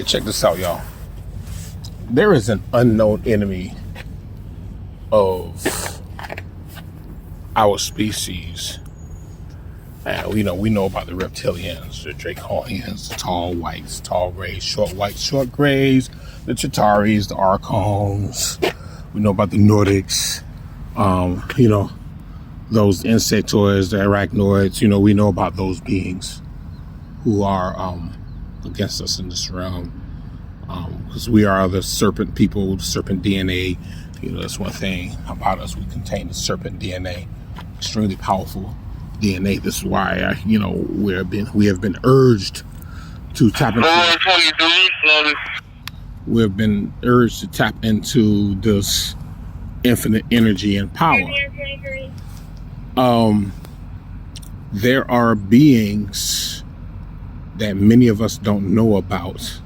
Check this out, y'all. There is an unknown enemy of our species. And we know about the reptilians, the draconians, the tall whites, tall grays, short whites, short grays, the Chitaris, the Archons. We know about the Nordics, those insectoids, the arachnoids. We know about those beings who are against us in this realm. Because we are the serpent people, the serpent DNA. That's one thing about us. We contain the serpent DNA, extremely powerful DNA. This is why we have been urged to tap into. We have been urged to tap into this infinite energy and power. There are beings that many of us don't know about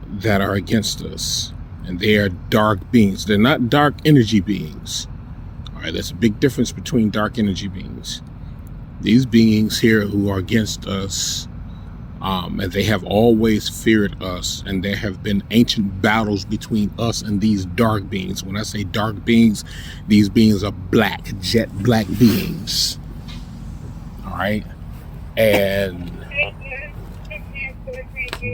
that are against us, and they are dark beings. They're not dark energy beings. All right, there's a big difference between dark energy beings. These beings here who are against us, and they have always feared us, and there have been ancient battles between us and these dark beings. When I say dark beings, these beings are black, jet black beings. All right, and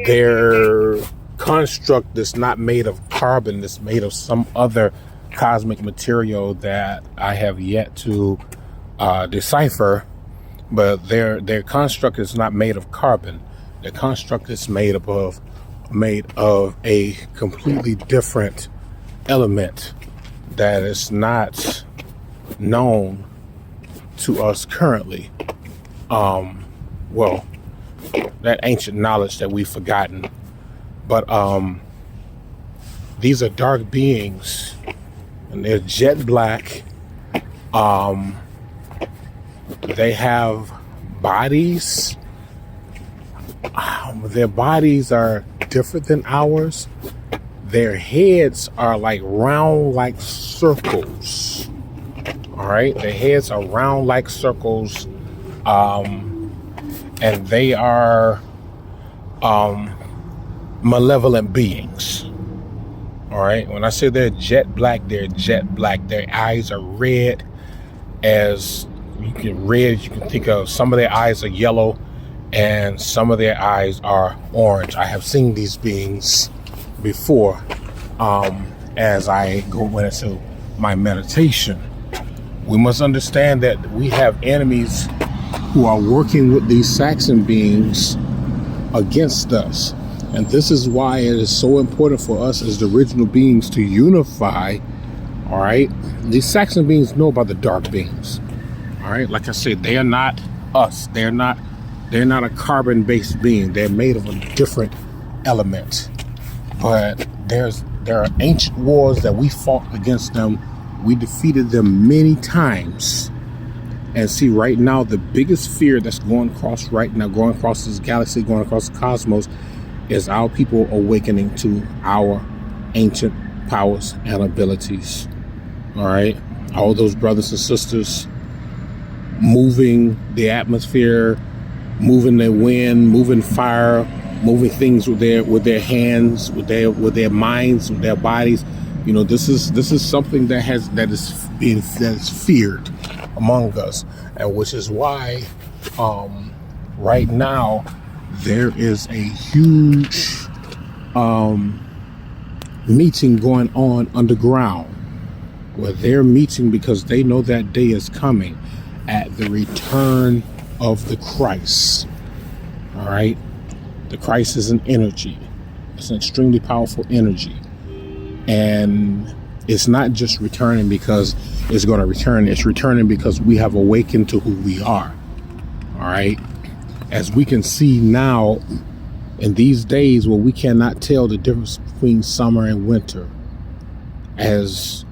their construct is not made of carbon. It's made of some other cosmic material that I have yet to decipher. But their construct is not made of carbon. Their construct is made of a completely different element that is not known to us currently. That ancient knowledge that we've forgotten. But these are dark beings, and they're jet black. They have bodies. Their bodies are different than ours. Their heads are like round like circles. All right, their heads are round like circles. And they are malevolent beings. All right. When I say they're jet black, they're jet black. Their eyes are red. As you can think of. Some of their eyes are yellow, and some of their eyes are orange. I have seen these beings before. As I went into my meditation, we must understand that we have enemies who are working with these Saxon beings against us. And this is why it is so important for us as the original beings to unify. All right. These Saxon beings know about the dark beings. All right. Like I said, they are not us. They're not a carbon-based being. They're made of a different element. But there are ancient wars that we fought against them. We defeated them many times. And see, right now, the biggest fear that's going across this galaxy, going across the cosmos, is our people awakening to our ancient powers and abilities. All right. All those brothers and sisters moving the atmosphere, moving the wind, moving fire, moving things with their hands, with their minds, with their bodies. This is something that is feared among us, and which is why right now there is a huge meeting going on underground, where they're meeting because they know that day is coming at the return of the Christ. All right, the Christ is an energy. It's an extremely powerful energy. And it's not just returning because it's going to return. It's returning because we have awakened to who we are. All right. As we can see now in these days where we cannot tell the difference between summer and winter, as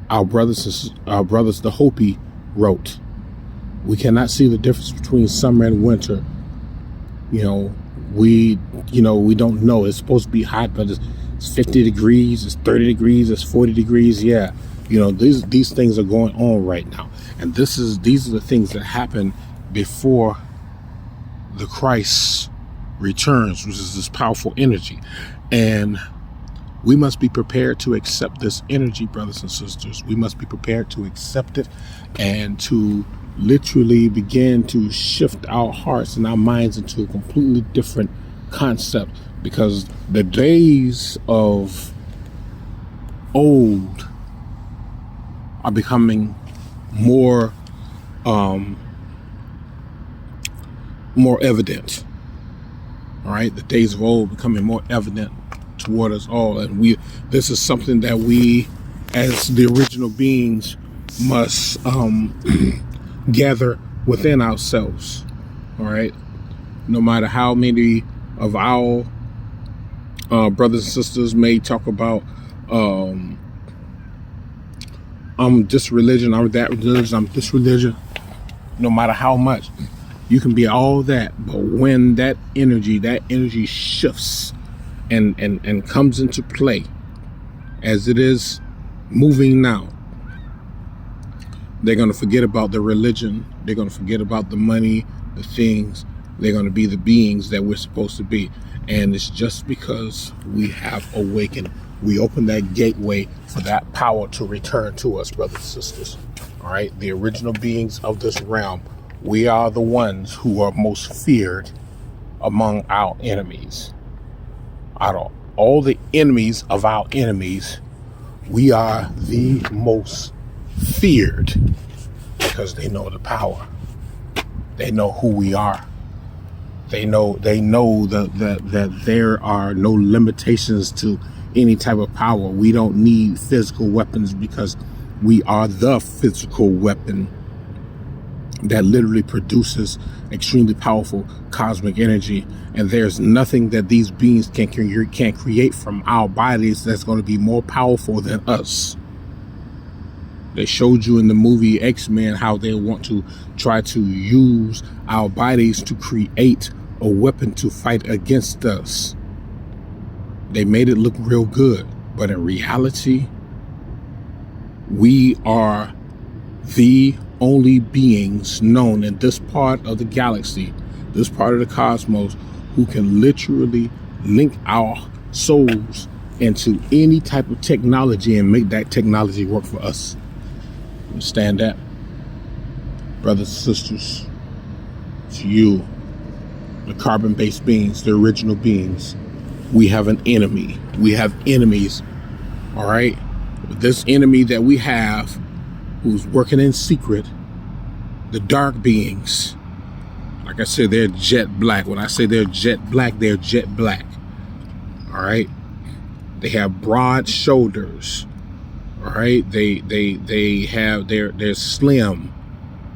our brothers, the Hopi, wrote, we cannot see the difference between summer and winter. We don't know. It's supposed to be hot, but it's 50 degrees, it's 30 degrees, it's 40 degrees. Yeah. These things are going on right now. And these are the things that happen before the Christ returns, which is this powerful energy. And we must be prepared to accept this energy, brothers and sisters. We must be prepared to accept it and to literally begin to shift our hearts and our minds into a completely different concept, because the days of old are becoming more evident. All right, the days of old becoming more evident toward us all, and this is something that we, as the original beings, must gather within ourselves. All right, no matter how many of our brothers and sisters may talk about I'm this religion, I'm that religion, I'm this religion, no matter how much you can be all that, but when that energy shifts and comes into play as it is moving now, they're going to forget about the religion. They're going to forget about the money, the things. They're going to be the beings that we're supposed to be. And it's just because we have awakened. We open that gateway for that power to return to us, brothers and sisters. All right. The original beings of this realm. We are the ones who are most feared among our enemies. Out of all the enemies of our enemies, we are the most feared because they know the power. They know who we are. They know that there are no limitations to any type of power. We don't need physical weapons because we are the physical weapon that literally produces extremely powerful cosmic energy. And there's nothing that these beings can create from our bodies that's going to be more powerful than us. They showed you in the movie X-Men how they want to try to use our bodies to create a weapon to fight against us. They made it look real good, but in reality, we are the only beings known in this part of the galaxy, this part of the cosmos, who can literally link our souls into any type of technology and make that technology work for us. Understand that? Brothers and sisters, to you, the carbon-based beings, the original beings, we have an enemy. We have enemies, all right? This enemy that we have, who's working in secret, the dark beings, like I said, they're jet black. When I say they're jet black, all right? They have broad shoulders, all right? They're slim.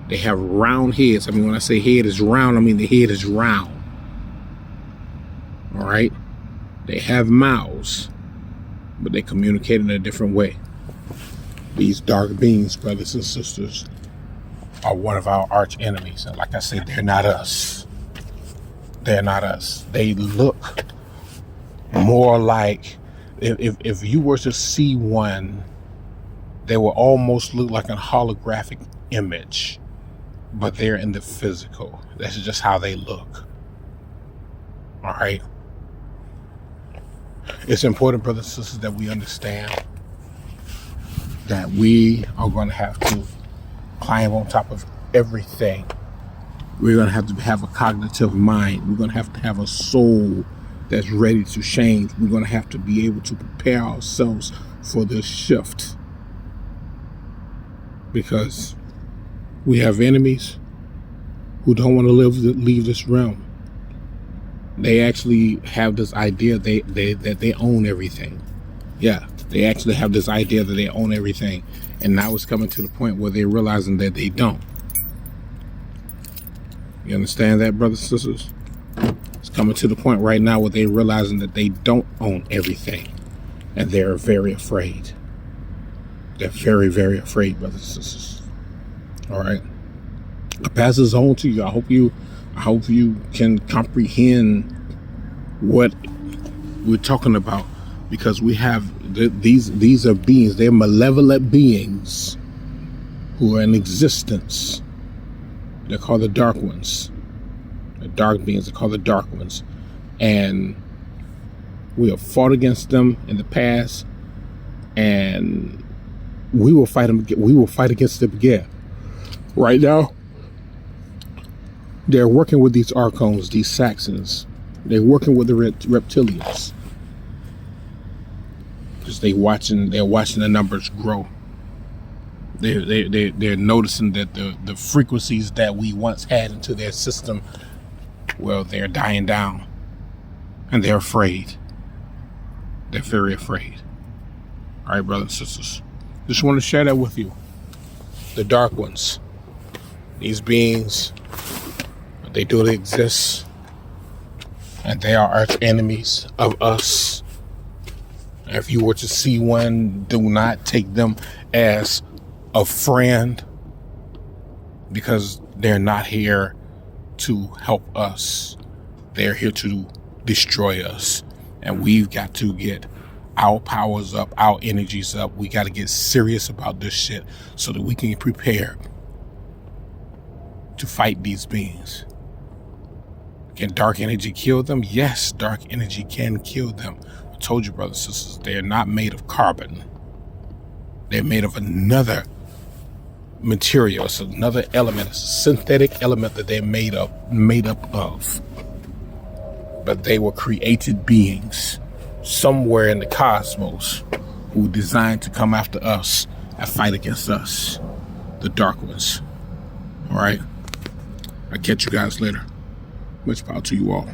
They have round heads. I mean, when I say head is round, I mean the head is round, all right? They have mouths, but they communicate in a different way. These dark beings, brothers and sisters, are one of our arch enemies. And like I said, they're not us. They're not us. They look more like, if you were to see one, they will almost look like a holographic image, but they're in the physical. That's just how they look. All right. It's important, brothers and sisters, that we understand that we are going to have to climb on top of everything. We're going to have a cognitive mind. We're going to have a soul that's ready to change. We're going to have to be able to prepare ourselves for this shift, because we have enemies who don't want to leave this realm. They actually have this idea that they own everything. Yeah, they actually have this idea that they own everything. And now it's coming to the point where they're realizing that they don't. You understand that, brothers and sisters? It's coming to the point right now where they're realizing that they don't own everything. And they're very afraid. They're very, very afraid, brothers and sisters. All right. I pass this on to you. I hope you can comprehend what we're talking about, because we have these are beings. They're malevolent beings who are in existence. They're called the dark ones. The dark beings are called the dark ones. And we have fought against them in the past, and we will fight them. We will fight against them again. Right now, they're working with these Archons, these Saxons. They're working with the reptilians, because they're watching the numbers grow. They're noticing that the frequencies that we once had into their system, well, they're dying down, and they're afraid. They're very afraid. All right, brothers and sisters, just want to share that with you. The Dark Ones, these beings, they do exist, and they are arch enemies of us. If you were to see one, do not take them as a friend, because they're not here to help us. They're here to destroy us. And we've got to get our powers up, our energies up. We got to get serious about this shit so that we can prepare to fight these beings. Can dark energy kill them? Yes, dark energy can kill them. I told you, brothers and sisters, they're not made of carbon. They're made of another material. It's another element. It's a synthetic element that they're made up of. But they were created beings somewhere in the cosmos who were designed to come after us and fight against us, the Dark Ones. All right? I'll catch you guys later. Much power to you all.